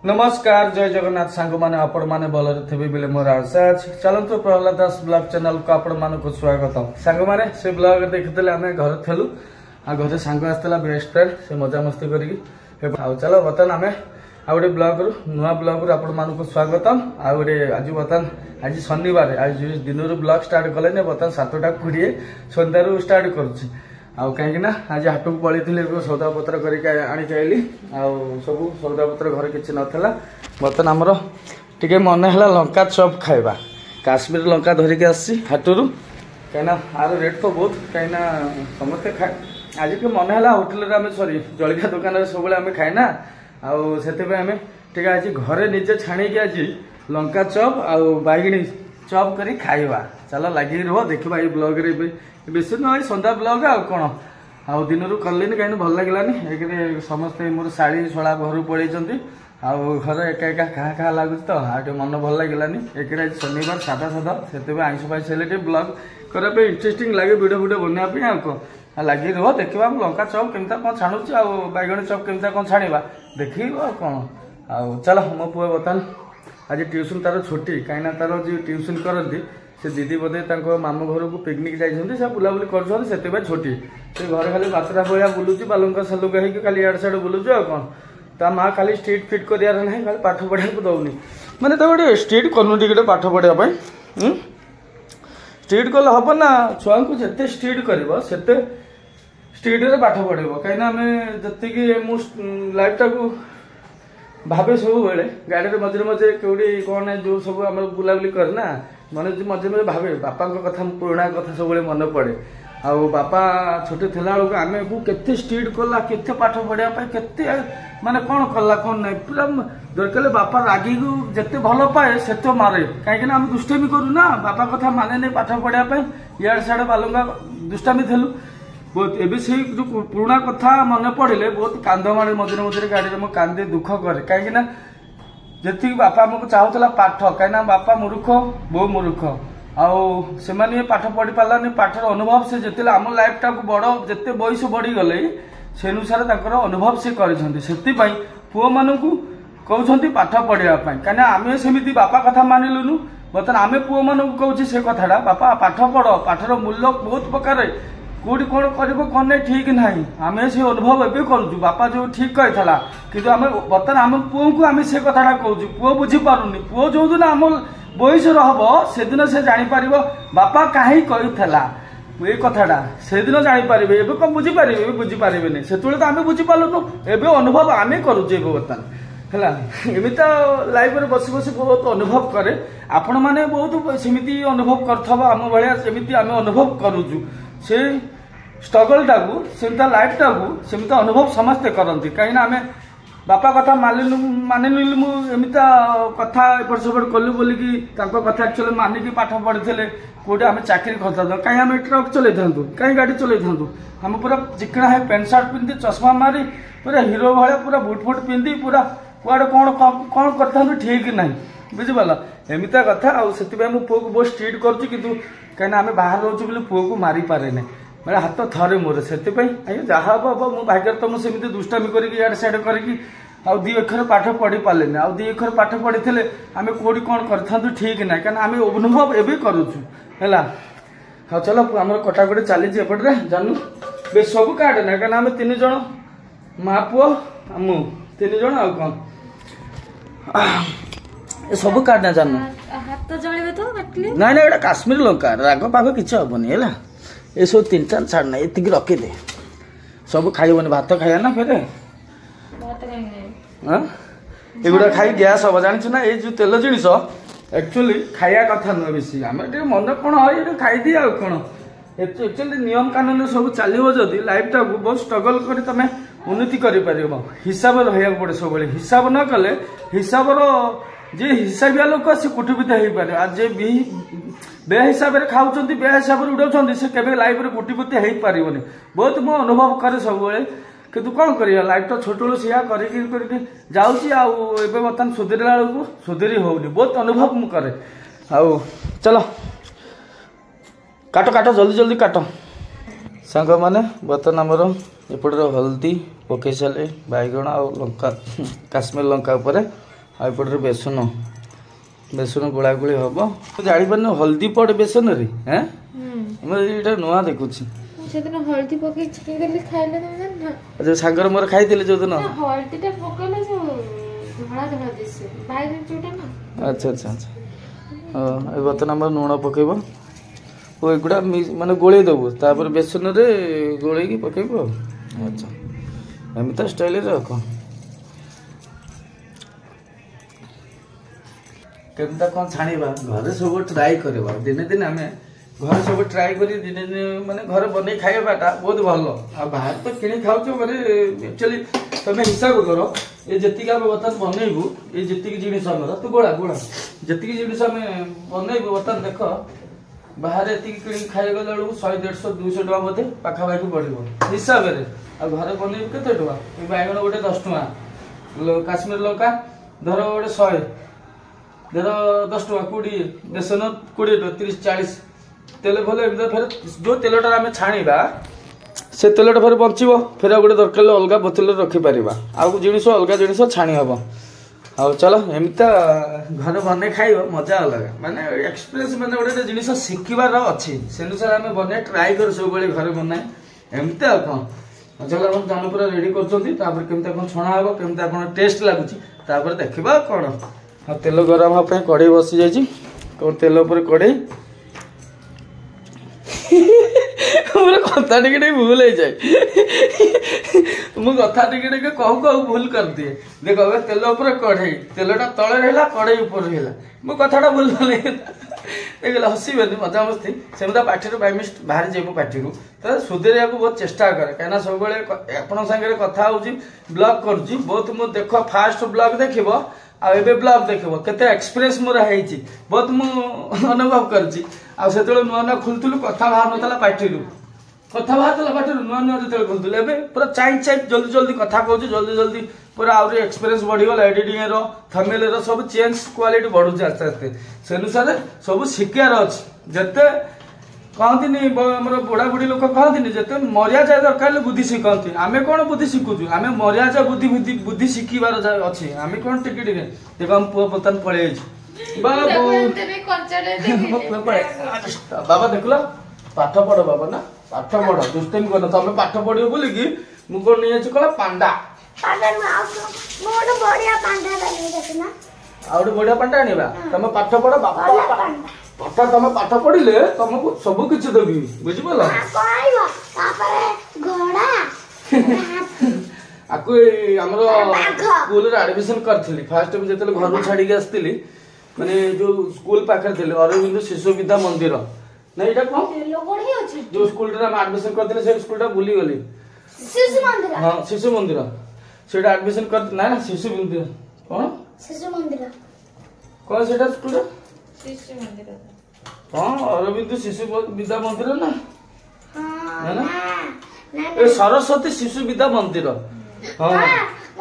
नमस्कार जय जगन्नाथ सांग मैंने आपण मैंने भलरे थे बोले मोर आशा अच्छी चलतु प्रहलाद दास ब्लॉग चैनल को आपण मानक स्वागत सांग मैंने से ब्लॉग देखते आम घर थेलु आ घर सांग आसला बेस्ट फ्रेंड से मजा मस्ती करी चलो बर्तमान आम आ गए ब्लॉग रु नुआ ब्लॉग रु आपण मानक स्वागतम आ गए आज बर्तमान आज शनिवार आज दिन ब्लॉग स्टार्ट कले बर्तमान 7:20 सन्धार स्टार्ट करुच्छी आउ कहीं आज हाट को पड़ी सौदा पत्र करके सब सौदा पत्र घर किसी नाला बर्तमान आमर टे मन है लंका चप खाइबा काश्मीर लंका धरिकी आसी हाटरू कहीं आर रेट तो बहुत कहीं समस्ते खाए आज के मन है होटेल सॉरी जलिया दुकान सब खाएना आम टे आज घरे निजे छाणी आज लंका चप आउ बैगणी चप कर खाइबा चलो लगे रुह देखा ये ब्लॉग रे बेसी ना सन्ध्या ब्लॉग आउ कौन आउ दिन कले कहीं भल लगलानी एक समस्ते मोर शाढ़ी छड़ा घर पड़े घर एका एका क्या क्या लगुच तो आटे मन भल लगलानी एक आज शनिवार सादा सादा से आईस फाइस हेल्ले ब्लॉग करने इंटरेस्टिंग लगे वीडियो वीडियो बनापी आ लगे रुह देखा लंका चप केमता कौन छाणुची आ बैगणी चप केमता कौन छाणा देखी कौन आउ चलो मो पुआ बर्तमान आज ट्यूशन तार छुट्टी कहीं तार जो ट्यूशन करती से दीदी बोधे मामू घर को पिकनिक जाइए बुलाबुली कर छुट्टी से घर खाली बातरा भाया बुलूची बालुका सालुका हो खाली इड साइड बुलूच आ कौन ता माँ खाली स्ट्रीट फिट करार ना खाली पाठ पढ़ा दौनी मैंने तो गोटे स्ट्रीट करनु टे पाठ पढ़ापी स्ट्रीट कले हम ना छुआ को जिते स्ट्रीट कर स्ट्रीट रे पाठ पढ़ेब कहीं आम जी लाइफ टाक भावे सब बेले गाड़ी मझे मझे कौटी कौन जो सब आम बुलाबुली करना मन मझे मझे भावे बापा कथा पुराणा कथा सब मन पड़े आउ बापा छोटे थिला बेलू आम को केते स्ट्रीट कला केते पाठ पढ़ापी केते माने कौन कला कौन ना पूरा दरकार बापा रागी को जिते भल पाए से मारे कहीं आम दुष्टामी करूँ ना बापा कथा माने नहीं पाठ पढ़ापी इड साइड बालुका दुष्टामी थेलु बहुत एवं से जो पुराणा कथा मन पड़े बहुत कांद मारे मझे मझे गाड़ी में कांदे दुख करे कहीं जी बापा आमको चाहूला पाठ कहीं बापा मूर्ख बो मूर्ख आउ से पाठ पढ़ी पारानी पाठर अनुभव से जिते आम लाइफ टाक बड़ जिते बयस बढ़ी गले से अनुसार अनुभव से कर पुओ मान कहते पाठ पढ़ापी कहीं आम सेमती बापा कथा मानिलुनु बर्तमान आम पुओ मान कहूँ से कथाटा बापा पाठ पढ़ पाठर मूल्य बहुत प्रकार कौटी कौन कर कौन नहीं ठीक ना आम से अनुभव एवं करुँ बापा जो ठीक कहला कि बर्तमान आम पुओ को आम से कथाटा कहूँ पुओ बुझीपारुनि पुओ जो दिन आम बयस हम से दिन से जापर बापा कहीं कहीला ये कथाटा से दिन जापर एवं कौन बुझीपारे बुझीपारे से तो आम बुझीपारूनु एवं अनुभव आम करुचे बर्तमान है एमती लाइफ में बस बस बहुत अनुभव करे आपण मैंने बहुत सेमती अनुभव कर आम भाया सेमती आम अनुभव करुचु से स्ट्रगल टाकू सेमता लाइफ टाकू सेमता अनुभव समस्ते करती कहीं आम बापा कथा मानिलु एमता कथा एपट सेपट कलु बोलिकी कथा एक्चुअली मानिकी पाठ पढ़ी कौटे आम चाकरी करता कहीं आम ट्रक चल था कहीं गाड़ी चल था आम पूरा चिकना है पेंट सार्ट पिंधि चश्मा मारी पूरा हिरो भाया पूरा बुट फुट पिंधि पूरा कुआड़े कौन कौन करता ठीक ना बुझीपाल एमता कथा आउ पुओ को बहुत स्ट्रीट करुँ कि कहीं आम बाहर रोचु बोले पुओ को मारी पारे ना मैं हाथ थरे मोर से जहाँ हम मो भाग्य तो मुझे दुष्टामी कर साइड करके आउ दी अक्षर पाठ पढ़ी पारे आउ दी अक्षर पाठ पढ़ी थे आम कौटी कौन कर ठीक ना कहीं आम अनुभव एवं करुचु है हाँ चलो आम कटाकटी चली एपटे जानू बे सब काटे ना कहीं आम 3 जन माँ पुओ मु 3 जन आउ कौन सब काटना जानू हाथ जळिबे तो काटले ना ना एटा काश्मीर लंका राग पाग किछ हबनी हैला ए सब 3-4 छाड़ना एतिक रखी दे सब खाइबनी भात खाया ना फेरे भात खाइने हां एगुडा खाई गैस हो जानिछ ना ए जो तेल जिनिस एक्चुअली खाया कथा न बेसी हम ए मन कोन होय ए खाइ दी आ कोन एक्चुअली नियम कानून सब चलिबो जदी लाइफ टा बहुत स्ट्रगल करी तमे उन्नति करि परिबो हिसाब रहया पड़े सब बेले हिसाब न कले हिसाब रो जे हिसाबिया लोक से कुटुबित हो पारे आज जे बेहिसाब से खाऊँ बेहिसाब उड़ाऊँ से केवे लाइफ में कुटिपति हो पारनि बहुत मो अनुभव करे सब कि कौन कर लाइफ तो छोट बेलू सिया करके जाऊँगी बर्तमान सुधरला बेलू सुधरी होनी बहुत अनुभव मु करे आउ चलो काट काट जल्दी जल्दी काट सांग मैंने बर्तमान आमर एपटर हल्दी पकई सारे बैगण आ लंका काश्मीर लंका उपर आईपटे बेसन बेसन गोला गोली हम जापार हल्दी पड़े बेसन रे हैं मुझे नुआ देखुची सेदिन हल्दी पके छिकेदेली खाइले ना अच्छा सांगर मोर खाइले जो दिन हल्दीटा पकेले जो धड़ा धड़ा दिसे बाहर जोटा ना अच्छा अच्छा अच्छा हाँ बर्तमान आम लुण पकेब वो एगुड़ा माने गोले देबू तापर बेसन रे गोले की पकेब अच्छा एमता स्टाइल रख केमता कौन छाणीबा घरे सब ट्राई करबा दिने दिन आम घर सब ट्राई कर दिने दिन माने घर बनै खाइबाटा बहुत भल आ बाहर तो किणी खाऊ माने एक्चुअली तुम हिसाब कर ये जी आम बर्तमान बनइबू ये जी जिनिस तू गोला गोला जी जिनिस आम बनइबू बर्तमान देख बाहर ये कि खाई गला बेलू 100-150-200 टका बोधे पाखापाखि पड़ो हिसाब से आ घर बनइबू केते टका ये बैगण गोटे 10 टका काश्मीर लंका धर गोटे 100 धर 10 टका 20 बेसन 20 टका 30-40 तेल भल एम फिर जो तेलटा आम छाणीबा से तेलटा फिर बचो फिर गोटे दरकार अलग बोतल रखिपर आउ जिनिस अलग जिनिस छाणी हम आउ चलो एमता घर बन खाइब मजा अलग माने एक्सपीरियंस माने गोटे जिनिस शिखिबार अच्छी से अनुसार आम बन ट्राए कर सब घर बनाए एमती कौन चलो हम जान पूरा रेडी कर कौन छणा हम केमता कौन टेस्ट लगुच देखा कौन हाँ तेल गरम हाँपी कड़े बसी जाइए कौन तेल उपर कड़े मोर कथा टिके भूल हो जाए मु कथा टिके कहू कहू भूल कर दिए देख तेल उपर कढ़ई तेलटा तले रहा कढ़ई ऊपर रहा मो कथाटा भूल देख हसबे मजा मस्ती सेमता पार्टी बाइमिस्ट बाहर जाए मो पार्टी तो सुधेर बहुत चेष्टा करे कहीं सब आपण सागर कथा हूँ ब्लॉग करुँच बहुत मु देख फास्ट ब्लॉग देख आबे ब्लॉग देख केते एक्सपीरियंस मोर है बहुत मु अनुभव करछि से नुआ नुआ खुलुलु कथा बाहर नाला पार्टी कथा बाहर पार्टी नुआ नुआ जो खुलुलु ए पूरा चाइप चाइप जल्दी जल्दी कथा कहूँ जल्दी जल्दी पूरा आउरी एक्सपीरियंस बढ़ीगला एडिटिंग थंबनेल सब चेंज क्वालिटी बढ़ुଛି आस्ते आस्ते से अनुसार सब शिखार अच्छे जिते कहती मोर बुढ़ा बुढ़ी लोक कहती जिते मरिया जाए दरकार बुद्धि शिखती आम कौन बुद्धि शिखुचु आम मरिया जाए बुद्धि बुद्धि शिखार अच्छे आम कौन टिके टिके देख हम पुआ बर्तमान पड़े बाबा देखल पाठ पढ़ बाबा ना पाठ पढ़ दुष्टामी कर तुम पाठ पढ़ो बोलिकी मुझे नहीं कह पांडा आउटे बढ़िया पांडा आनिबा तुम पाठ पढ़ बापा पाठ तुम पाठ पढ़िले तुमको सब किछ देबी बुझि पला आकु हमरो स्कूल रे एडमिशन करथिली फर्स्ट टाइम जेतले घर नु छाडी के आस्तिली माने जो स्कूल पाखर थिले अरविंद शिशु विद्या मंदिर ना एटा कोन जो स्कूल रे हम एडमिशन करथिले से स्कूलटा भूली गली शिशु मंदिर हां शिशु मंदिर सेटा एडमिशन कर ना ना शिशु मंदिर कोन शिशु मंदिर कोन सेटा स्कूल शिशु मंदिर हां अरविंद शिशु विद्या मंदिर ना हां ना ए सरस्वती शिशु विद्या मंदिर हां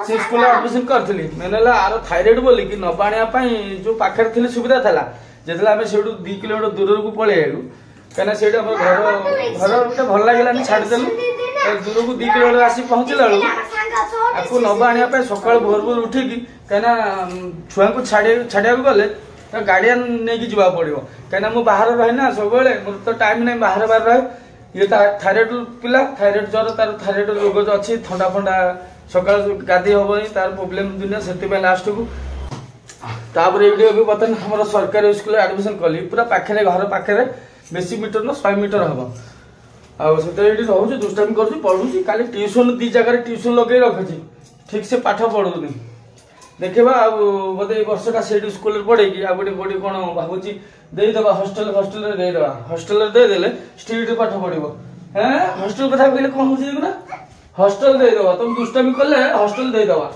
से स्कूल एडमिशन करथिली मैंने आरो थायराइड बोली कि नबाणिया पई जो पाखर थिले सुविधा थला जेतला हमें सेडू 2 किलोमीटर दूर को पळे आलु कना सेडू हमर घर उते भल लागलानी छाडी देलु दूर को 2 किलोमीटर आसी पहुंचला लु आकु नबाणिया पई सकाळ भोर भोर उठी कि कना छुआ को छाडिया को गले तो गार्डियन नै कि जीवा पड़िबो कना मु बाहर रहे ना सब बेले मोर तो टाइम नै बाहर बाहर रहे ये थायराइड पिला थायराइड जर तार थायराइड रोग जो अच्छी थंडा फंडा सकाल गाधी हम तार प्रोब्लेम दुनिया से लास्ट को तापर ये भी बर्तमान हमारे सरकारी स्कूल एडमिशन कली पूरा पाखे घर पाखे बेसी मीटर ना 100 मीटर हम आते रोचे दुष्टामी कर पढ़ुची खाली ट्यूशन 2 जगह ट्यूशन लगे रखी ठीक से पाठ पढ़ुनी देखा बोधे वर्षटा से स्कूल पढ़े आ गए गोटे कौन भावुची देदेबा हस्टेल हस्टेल देदेबा हस्टेल देदेले स्ट्रीट पाठ पढ़ो हाँ हस्टेल कथा कहले कौन हो हस्टेल देदेबा तुम दुष्टामी कले हस्टेल देदेबा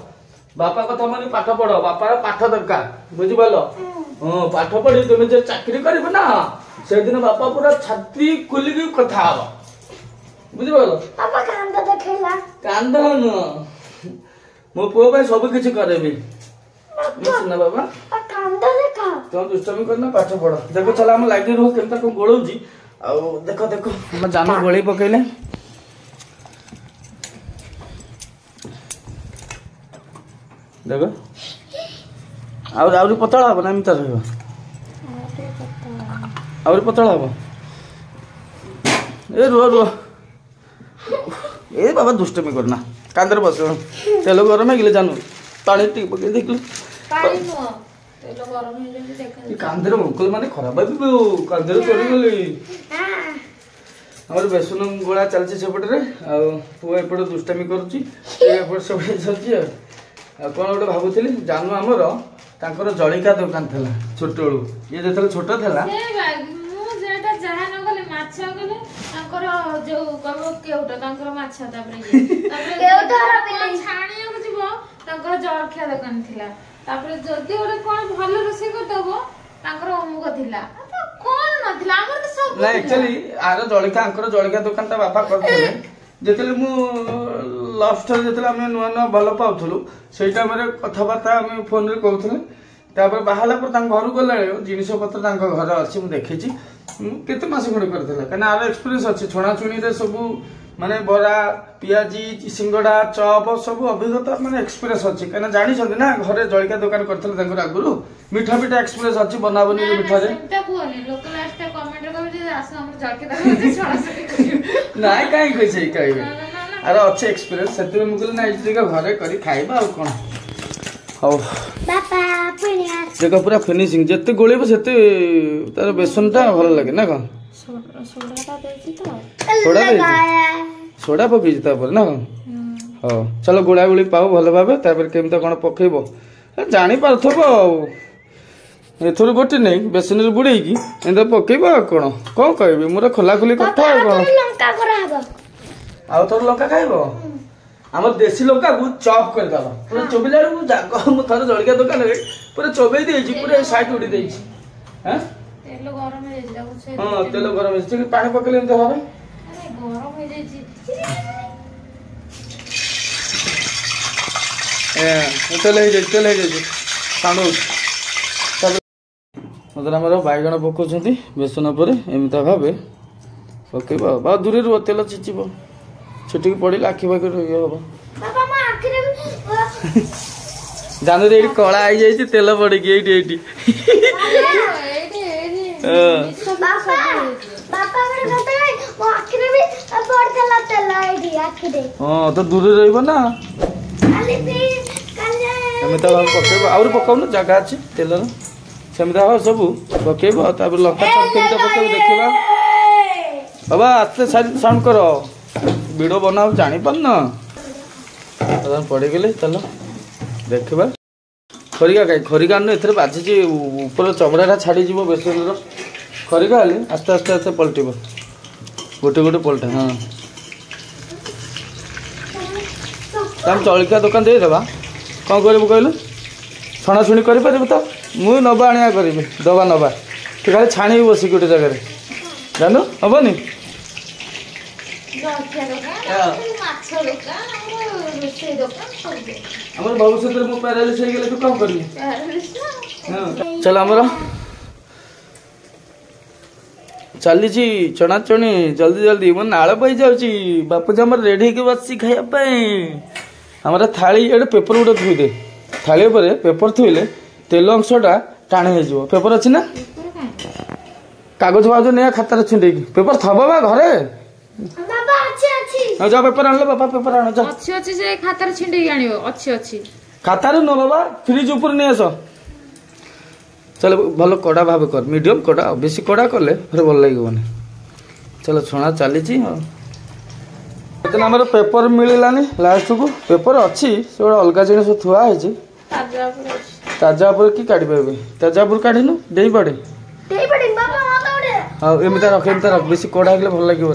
बापा कथा मानी पाठ पढ़ बापार पाठ दरकार बुझिपाल हाँ पाठ पढ़ी तुम जो चाकरी कर ना से दिन बापा पूरा छाती खोलिकी कथा हवा बुझिपाल कांद मो पुओ भाई सब किसी करेबी ना बाबा तुम दुष्टामी करना पाठ पढ़ देखो चल आम लाइट रो केमता को गोळौजी आ देखो देखो हम जान गोळई पकेले देखो आउरी पतला हम ना एमती रहा आउरी पतला हम ए रुह रुह ए बाबा दुष्टमी करना कांदर बस तेल गरम है जानू पानी टी पके देख कांदर मुकुल माने खराब भाई कांदर चढ़ी गली आमर बेसन गोला चलती सेपटे पुआ एपटे दुष्टामी करुच्ची सब चलती कौन गोटे भावुली जानू आमर तांकर जलिका दुकान था छोट बेलू ये जो छोट था जलखिया दुकान थिला तापर जदी ओरे कोन भलो रोसे करदबो तांकर अमुक थिला तो कोन नथिला हमर तो सब ना एक्चुअली आर जलिका आंकर जलिका दुकान ता बापा करथले जेतले मु लास्ट टाइम जेतले हम नुआ नुआ भलो पाउथलु सेई टाइम रे कथाबार्ता हम फोन रे कहथले तापर बाहाला पर तांग घर गला जिनिस पत्र तांग घर अछि मु देखिछि केते मास गुण करथला कना आर एक्सपीरियंस अछि छोणा छुणी रे सब माने बरा पियाजी सिंगड़ा चप सब अभिज्ञता माने एक्सपीरियंस अछि कना जानि छथि ना घरे जलिका दुकान करथले तांकर आगुरु मीठा मीठा एक्सपीरियंस अछि बनावनी रे मीठा रे सेटा कोने लोक लास्ट कमेंट रे कहबे जे आस हम जलखिया दुकान छोड़ा सके नाइ काई कइसे कहबे अरे अच्छे एक्सपीरियंस सेते मु कहले ना इजलिका घरे करी खाइबा आ कोन हौ बापा पुनिया देखो पूरा फिनिशिंग जत्ते गोळेबो सेते तार बेसनटा भल लागे ना कोन सोडाटा देछि तो सोडा देछि सोडा पकई जता पर ना हां चलो गोळा गोळी पाओ भल भाबे तापर केमता कोन पकइबो जानि पारथबो एथुर गोटे नै बेसन रे बुड़ेई की एंदा पकइबो कोन को कहबे मोर खोला खुली कथा कोन लंका करा हबो आउ तोर लंका खाइबो हमर देसी लंका को चॉप कर दाबा पूरा चोबिलाड़ को जाग हम थर जलिका दुकान रे पूरा चोबई देछि पूरा साइड उडी देछि हैं तेल गरम हे जाऊ छे हां तेल गरम हे पानी पकले एंता होबे अरे गरम हे जाई ए तेल हे जाई साउंड मतलब हमर बाइगण पकोछंती बेसन पर एमिता भाबे पकेबा बा दूरे रो तेल चिचिबो छुटी पड़े आखि पाखे हम बाबा मा आखि रे जानु रे कला आई जाई तेल पड़े की एटी बाबा बाबा रे गते मो आखि रे भी पड़ चला तेल एटी आखि रे हां तो दूर रहइबो ना खाली प्लीज कन्या एमिता भाब पकेबो और पकाउ ना जगह अछि तेल रो सेमिता भाब सब पकेबो तापर लंका चमकेटा पकेबो देखिबा बाबा आस्ते साउंड करो वीडियो बनाओ जानी पर ना पड़े गले चलो देखा खरिका कहीं खरिका न एथरे बाजी ऊपर चमड़ाटा छाड़ी जीव बेसन खरिका हेले आस्ते आस्ते आस्ते पलटिब गोटे गोटे पलटा हाँ तुम जलिका दुकान देदेबा कौन करू कहलु छणाछुणी कर तो मुझे नवा आनिया करी दबा नवा तू खाली छाणी बस गोटे जगह जानू हेनी हमर भविष्य में पैरालिस हो गले तू कौन करी चल हमर चली चना चणी जल्दी जल्दी मन नाल पाई जाउची बापू हमर रेडी के बसी खाया हमारा थाली एडे पेपर गुटे थुई दे थाली पर पेपर थुईले तेल अंशटा टाणी हो पेपर अच्छी ना कागज फागज नहीं खाता छिंडे पेपर थबा बा घरे बाबा अच्छी जा पेपर आनलो बाबा पेपर आनो जा अच्छी से खातार छिंडे आनियो अच्छी खातार न बाबा फ्रिज ऊपर नहीं आस चलो भलो कड़ा भाव कर मीडियम कड़ा बेसी कड़ा कले फिर भल लगे चलो छणा चली इतना आम पेपर मिलानी लास्ट को पेपर अच्छी से अलग जिन थुआ ताजा पर कि काढ़ी पारे ताजा पर काढ़ीनु डे पड़े हाँ एमती रख बेसी कड़ा हेल्ले भल लगे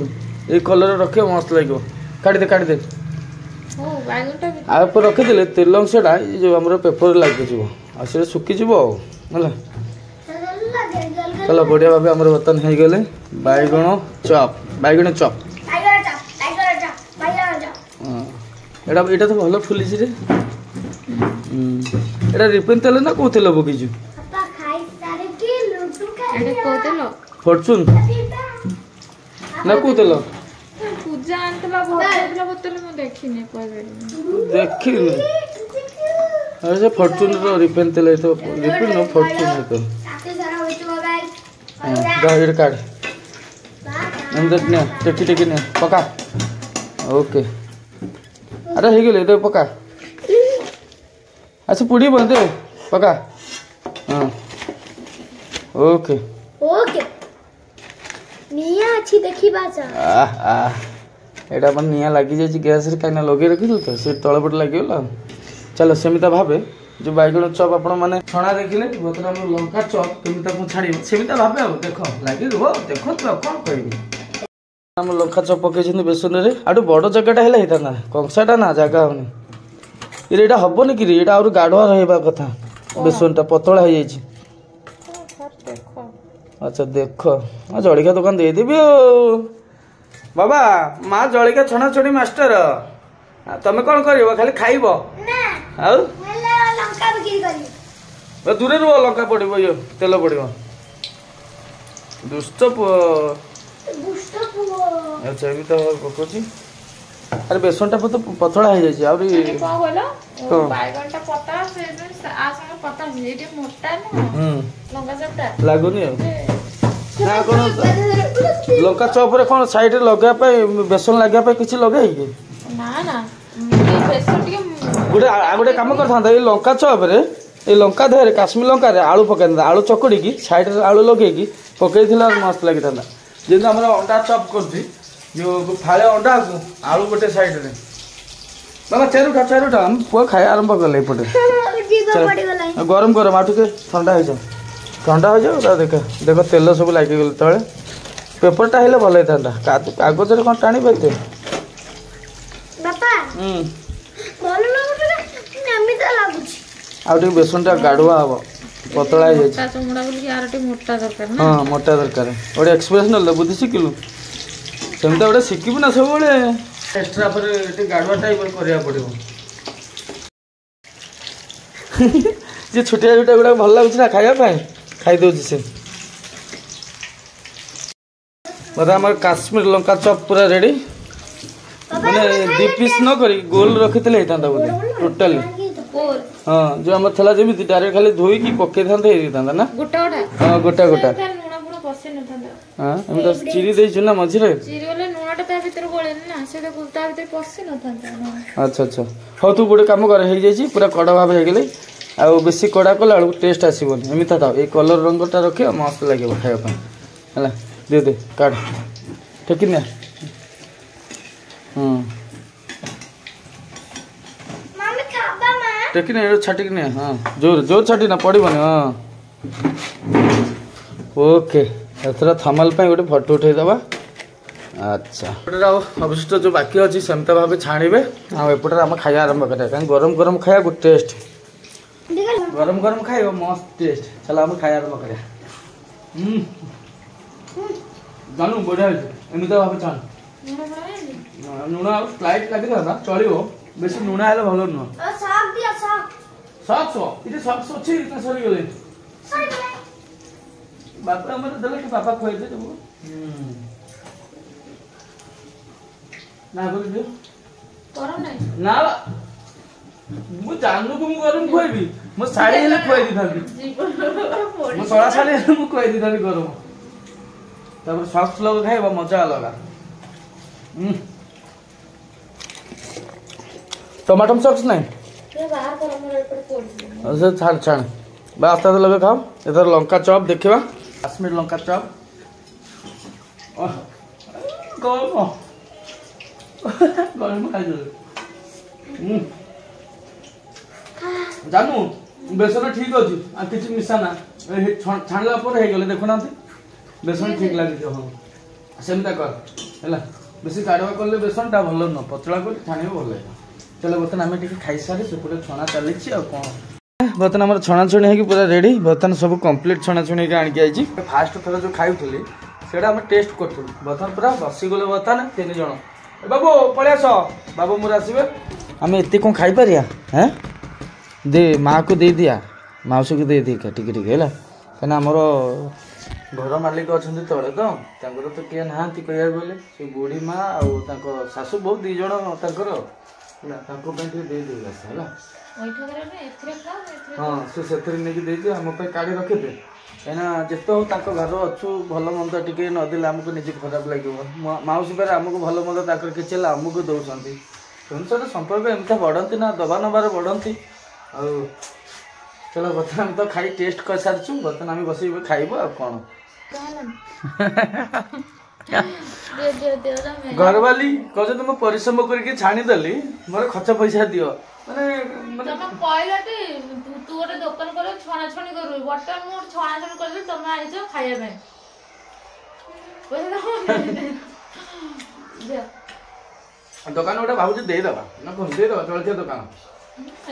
ये कलर रखे मस्त लगे काढ़ी दे आप रखीदे तेल अंशटा जो आम पेपर लगे आ सुखीज है चलो बढ़िया भाव आम बर्तन हो गले बैगण चप एटा तो भल फुली रे एटा रिफाइन तेल ना कौ तेल पकईचु फॉर्चून ना कौ तेल देखी अरे से फॉर्च्यून रो रिफाइन तेल तो रिफाइन नो फॉर्च्यून तो गाइड कार्ड हम देखने टेकी टेकी ने पका ओके अरे हे गेले तो पका अच्छा पुड़ी बंद दे पका हां ओके ओके निया अच्छी देखी बाजा आ एटा मन निया लागी जाय गैस रे काइना लगे रखिल तो से तळपट लागिला चलो सेमिता भाबे जो बैगण चॉप आपण माने छणा देखिले बतरा हम लंका चॉप केमिता को छाड़ी सेमिता भाबे अब देखो लागी रो देखो तो कोन कहबी हम लंका चॉप पके छिन बेसन रे आडू बड़ जगहटा हेला हेता ना कंसाटा ना जगह होनी इरे एटा हबो नि कि रे एटा और गाढवा रहबा कथा बेसनटा पतळा हे जाई अच्छा देखो हाँ जलिका दुकान दे देबी बाबा माँ जलिका छणा छणी मास्टर तमे कौन कर खाली खाइब दूर रुह लंका पड़ो ये तेल पड़ो दुष्ट पुओ अच्छा ये तो पकोची अरे बेसन टा पतला हो जाए लगुनि लंका चॉप रे कौन साइड रे लगा बेसन लगे किसी लगे गोटे कम कर लंका चॉप रे ये लंका देहरे काश्मीर लंका रे आलू पकई आलू चकड़ी की साइड रे आलू लगे पकई मस्त लगी था जमी आम अंडा चॉप कर जो फाड़े अंडा को आलू गोटे साइड रे बाबा चारुटा हम पुआ खाए आरंभ कले पटे गरम गरम आ ठंडा हो जाओ देख देख तेल सब लगे गले तले पेपरटा हेले भल होता कागज कौन टाणी पाते आउ बेसनटा गाढ़ुआ हम पतला हाँ मोटा दरकार गोटे एक्सप्रेस ना बुद्धि शिखिलु सेमता गोटे शिखिबु ना सब एक्स्ट्रा पर गाढ़ुआ टाइप करिया पड़ो जे छोटिया छोटिया गुड़ा भल लगुच ना खाया खाई दे से बोधा आम काश्मीर लंका चॉप पूरा रेडी मैंने 2 पीस न करी गोल रखी होता बोधे टोटाली हाँ जो आम थला जमी डायरेक्ट खाली धोईकी पकई था ना हाँ गोटा गोटा हाँ तो चिरी देछु ना मझिरे अच्छा अच्छा हाँ तू गोटे कम कर पूरा कड़ा भाव हो गले आ बेसी कड़ा कला टेस्ट आसबनी एमती था ये कलर रंगटा रखिए मस्त लगे खायापी है दे दे काट ठीक ना टेक छाटिक नहीं हाँ जोर जोर छाटी ना पड़ोनी हाँ ओके एथर थमल गोटे फटो उठेदबा अच्छा अवशिष्ट जो बाकी अच्छी सेमता भाव छाणवे आउटे आम खाया आरंभ करें कहीं गरम गरम खाया गुड टेस्ट गरम गरम खाइब मस्त टेस्ट चलो आम खाया आरंभ करें जानू बढ़िया एमती भाव छाण लुण स्लाइट लगी था चलो बेसी लुण है भल नुह सॉक्स अच्छी सरी गले बापा देखे कि बापा खुआई दे ना ना मु जानू को गरम खुआबी मो शाड़ी हेले खुआई दी था मो सड़ा शाड़ी हेले मु खुआई दी था गरम तब सॉक्स लगा खाइबा मजा अलग टमाटो सॉक्स नहीं अच्छा छाड़ छाड़ बस आस्ते लगे खाओ इधर लंका चॉप देखा काश्मीर लंका चॉप गरम गरम खाई जानू बेसन ठीक अच्छी आ कि मिसाना छाणला पर हो गले देखुना बेसन ठीक लगे हाँ सेमता कर है बेसी गाढ़ुआ कले बेसनटा भल न पतला कर छाण भल लगे चलो बर्तमान आम खाई सारे सेपटे छणा चली कौन बर्तमान आम छणाछुणी हो पूरा रेडी बर्तमान सब कम्प्लीट छणाछुणी आणिकी आई फास्ट थर जो खाऊली से टेस्ट करूँ बर्तमान पूरा बसीगले बर्तमान 3 जन बाबू पलि आस बाबू मोर आसवे आम एत कौन खाई पारिया हैं दे माँ को दे दिया मौसी को दे दिया टिके टिके है कहीं आमर घर मालिक अच्छा तले तो किए ना कह से बुढ़ी माँ आउ सासू बहुत 2 जन दे दे है हाँ से नहीं देती आम काढ़ी रखिदे कहीं जिते हो घर अच्छु भल मंद टे नदेले आमको निजे खराब लगे मौसी पर आमको भल मंद किसी आमको दौरान तेणुसर संपर्क एमती बढ़ती ना दबा नबार बढ़ती आ चलो बर्तमान तो खाई टेस्ट कर सारी बर्तमान आम बस खाइब आ कौन घर वाली कह तुम परिश्रम करके छाणीदेली मोर खर्च पैसा दियो तमे कहला कि तू गोटे दुकान कर छणाछणी करू बर्तमान मु छणाछणी कर तमे आइज खाइया दुकान गोटे भावुँ देदेबा ना कौन देदेबा जलखिया दुकान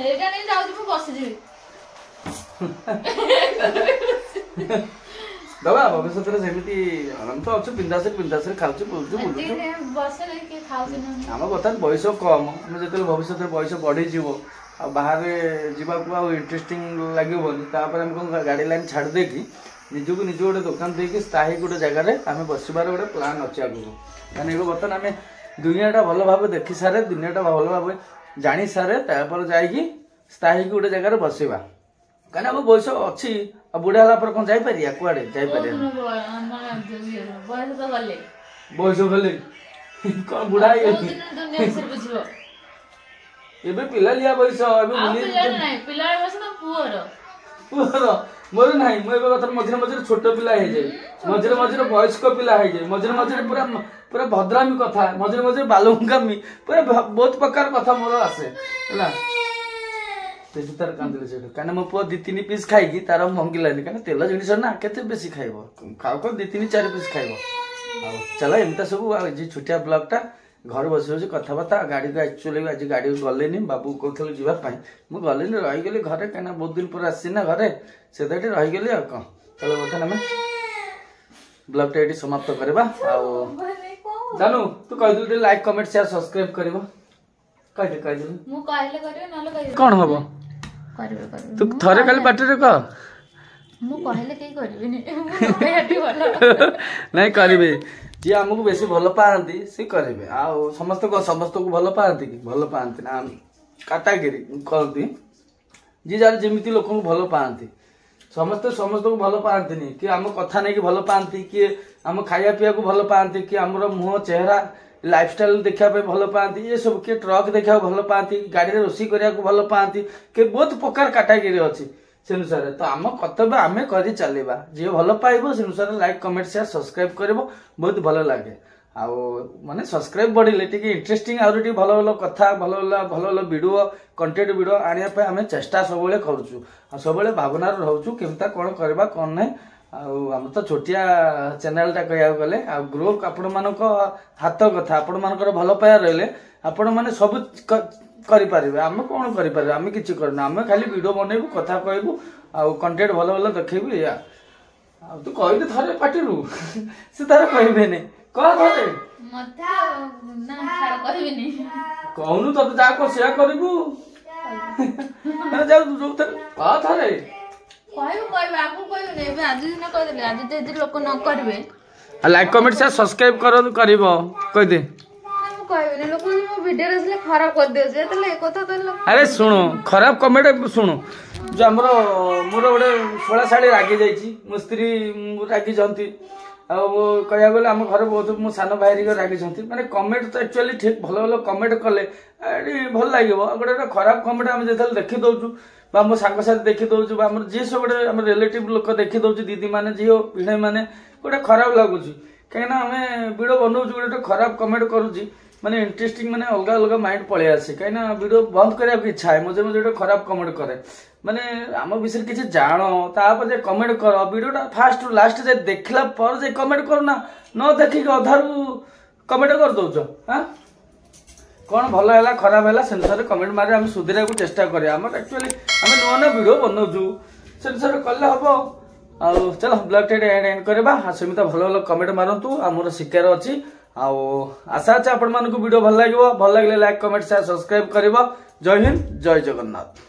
एटा नहीं जाऊ मु बसिजी दबा भविष्य में सेमती हम तो अच्छे बिंदास खाऊ बुलूँ आम बर्तमान बयस कम आम जो भविष्य बयस बढ़ीजी बाहर जावाक इंटरेस्टिंग लगे आम कौन गाड़ी लाइन छाड़ देकी निजक निज गोटे दुकान देकी स्थायी गोटे जगार आम बसबार गोटे प्लान अच्छे आगू कहना बर्तमान आम दुनियाटा भल भाव देखी सारे दुनियाटा भल भाव जानी सारे तापर जाकि स्थायी गोटे जगार बसवा कहीं अब बयस अच्छी बुढ़ा है कौन जापर कड़े जापर बयस गले कौन बुढ़ा एबे पिला लिया बयस पुअर मोर ना मुझे मझे मझे छोट पिला मझे मझे वयस्क पिला मझे मझे पूरा पूरा भद्रामी कथा मझे मझे बालुंगामी पूरा बहुत प्रकार कथा मोर आसे तार कांदे कहीं मो पु 2-3 पीस खाई तार मंगिलानी कहीं तेल जिन ना के बेसी खाइब खाओ 2-3-4 पीस खाइब चलो एमता सब आज छुटिया ब्लॉगटा घर बस बस कथबार्ता गाड़ी को एक्चुअली आज गाड़ी गलेनी बाबू कहते जावाई मुझे गलिनी रहीगली घरे कहीं बहुत दिन पर आसी ना घरे से रहीगली आ कौन चलो बर्तमान आम ब्लॉगटा ये समाप्त करवा जानू तू कहीदे लाइक कमेंट शेयर सब्सक्राइब कर कौन हम तू थरे खाली पार्टी कह नहीं करेंगे जी आमको बेसी भल पाती सी करेंगे समस्त को भल पाती कि भल पाती ना काटागिरी कहती जी जार जमी लोक भल पाती समस्ते समस्त को भल पाती कि आम कथा नहीं भल पाती कि आम खाया पीया को भल पाती कि आमर मुह चेहरा लाइफस्टाइल देखा भल पाती ये सब किए ट्रक देखा भल पाती गाड़ी में रोषे करने भल पाती कि बहुत प्रकार काटागिरी अच्छी से अनुसार तो आम कर्तव्य आम कर चलवा जी भल पाइब से अनुसार लाइक कमेंट शेयर सब्सक्राइब कर बहुत भल लगे आउ माने सब्सक्राइब बढ़ले टी इंटरेस्टिंग आउ टी भल भल कथा भल भल वीडियो कंटेंट वीडियो आने आम चेष्टा सब करुचु सब भावना रोचु केमता कौन करवा कौन ना आम तो छोटिया चैनलटा कह गले ग्रो आपण मान हाथ कथा आपण मान भल पाया रही आपण मैंने सब करें आम कौन करें आम कि करना आम खाली वीडियो बनइबू कथा कहबू कंटेंट भल भल देखबू या तू कहदे थे पार्टी से तार कहबे कह थे कहूनु तो जा को सेया करू जा कह थे लाइक कमेंट शेयर सब्सक्राइब कर दे अरे शुणु खराब कमेंट शुणु जो आमर मोर गोटे छोड़ा शाड़ी रागी जाइए मो स्त्री रागी कह गले आम घर बहुत मो सान भाई रागी माने कमेंट तो एक्चुअली ठीक भल भल कमेंट कले भल लगे गोटे खराब कमेंट आम जो देखी दौचु मो सांगसाथी देखी दौचु जी सब गोटे रिलेटिव लोक देखी दौचु दीदी मैंने झील भिणे मैंने गोटे खराब लगुच कहीं आम वीडियो बनाऊँ गोटे खराब कमेंट करुच्ची माने इंटरेस्टिंग माने अलग अलग माइंड पलि आसे कहीं वीडियो बंद करने की इच्छा है मजे मजे खराब कमेंट करे माने आम विषय किसी जान तापर कमेंट कर वीडियोटा फास्ट रु लास्ट जाए देखला पर जे कमेंट करना न देखिक अधारू कमेंट कर दौच हाँ कौन भल है खराब है से अनुसार कमेंट मारे आम सुधीर को चेष्टा करें आम एक्चुअली आम नुआ नुआ वीडियो बनाऊँ से अनुसार कले हम चलो ब्लॉग एंड करवा सेमती भल भल कमेंट मारतु आमर शिकार अच्छी आशा अच्छे आपण वीडियो भल लगे लाइक कमेंट शेयर सब्सक्राइब कर जय हिंद जय जगन्नाथ।